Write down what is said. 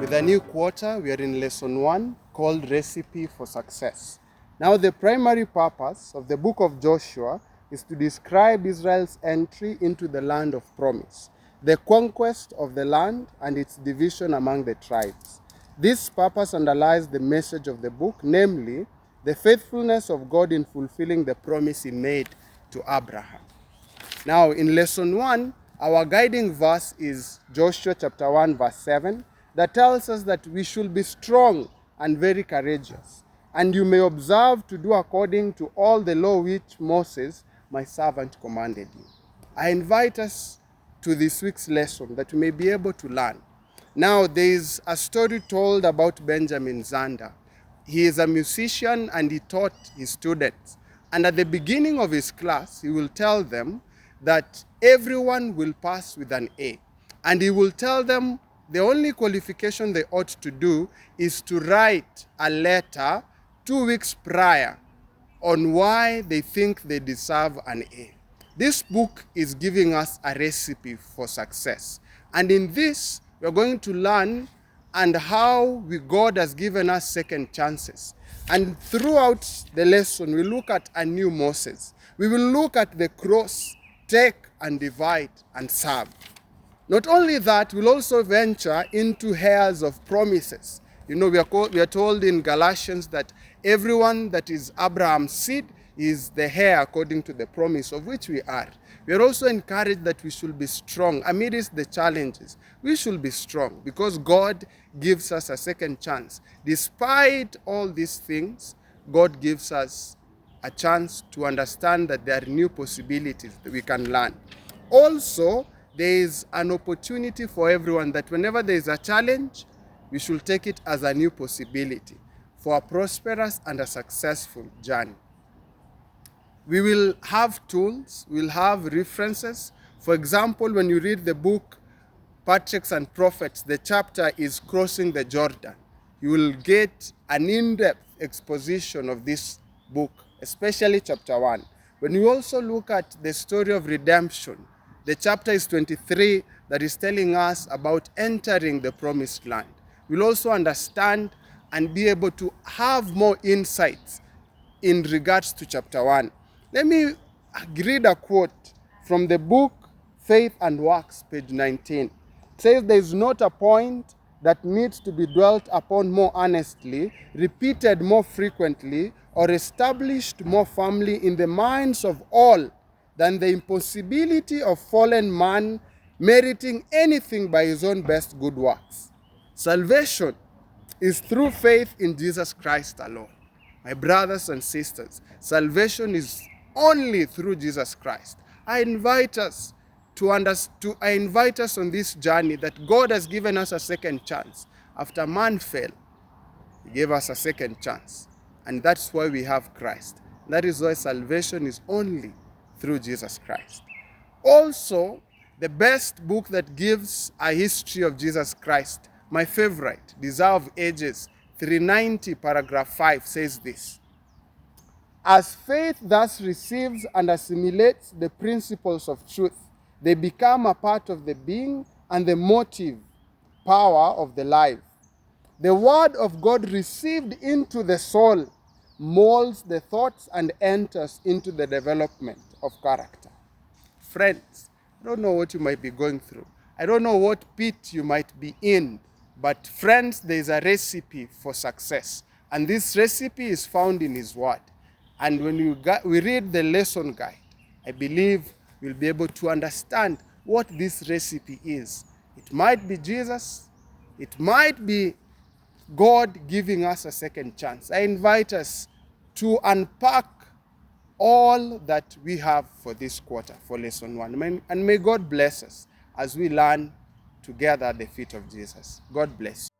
With a new quarter, we are in lesson 1 called Recipe for Success. Now, the primary purpose of the book of Joshua is to describe Israel's entry into the land of promise, the conquest of the land and its division among the tribes. This purpose underlies the message of the book, namely, the faithfulness of God in fulfilling the promise he made to Abraham. Now, in lesson 1, our guiding verse is Joshua chapter 1, verse 7, that tells us that we should be strong and very courageous, and you may observe to do according to all the law which Moses, my servant, commanded you. I invite us to this week's lesson that we may be able to learn. Now, there is a story told about Benjamin Zander. He is a musician and he taught his students. And at the beginning of his class, he will tell them that everyone will pass with an A. And he will tell them the only qualification they ought to do is to write a letter 2 weeks prior on why they think they deserve an A. This book is giving us a recipe for success. And in this, we're going to learn and how God has given us second chances. And throughout the lesson, we look at a new Moses. We will look at the cross, take and divide and serve. Not only that, we'll also venture into heirs of promises. You know, we are told in Galatians that everyone that is Abraham's seed is the heir according to the promise of which we are. We are also encouraged that we should be strong amidst the challenges. We should be strong because God gives us a second chance. Despite all these things, God gives us a chance to understand that there are new possibilities that we can learn. Also, there is an opportunity for everyone that whenever there is a challenge, we should take it as a new possibility for a prosperous and a successful journey. We will have tools, we'll have references. For example, when you read the book Patriarchs and Prophets, the chapter is Crossing the Jordan. You will get an in-depth exposition of this book, especially chapter 1. When you also look at the story of redemption, the chapter is 23 that is telling us about entering the promised land. We'll also understand and be able to have more insights in regards to chapter 1. Let me read a quote from the book Faith and Works, page 19. It says, "There is not a point that needs to be dwelt upon more earnestly, repeated more frequently, or established more firmly in the minds of all than the impossibility of fallen man meriting anything by his own best good works. Salvation is through faith in Jesus Christ alone." My brothers and sisters, salvation is only through Jesus Christ. I invite us on this journey that God has given us a second chance. After man fell, he gave us a second chance. And that's why we have Christ. That is why salvation is only through Jesus Christ. Also, the best book that gives a history of Jesus Christ, my favorite, Desire of Ages, 390, paragraph 5, says this: "As faith thus receives and assimilates the principles of truth, they become a part of the being and the motive power of the life. The word of God received into the soul molds the thoughts and enters into the development of character." Friends, I don't know what you might be going through. I don't know what pit you might be in. But friends, there is a recipe for success. And this recipe is found in His Word. And when we read the lesson guide, I believe we'll be able to understand what this recipe is. It might be Jesus. It might be God giving us a second chance. I invite us to unpack all that we have for this quarter, for lesson 1. And may God bless us as we learn together at the feet of Jesus. God bless you.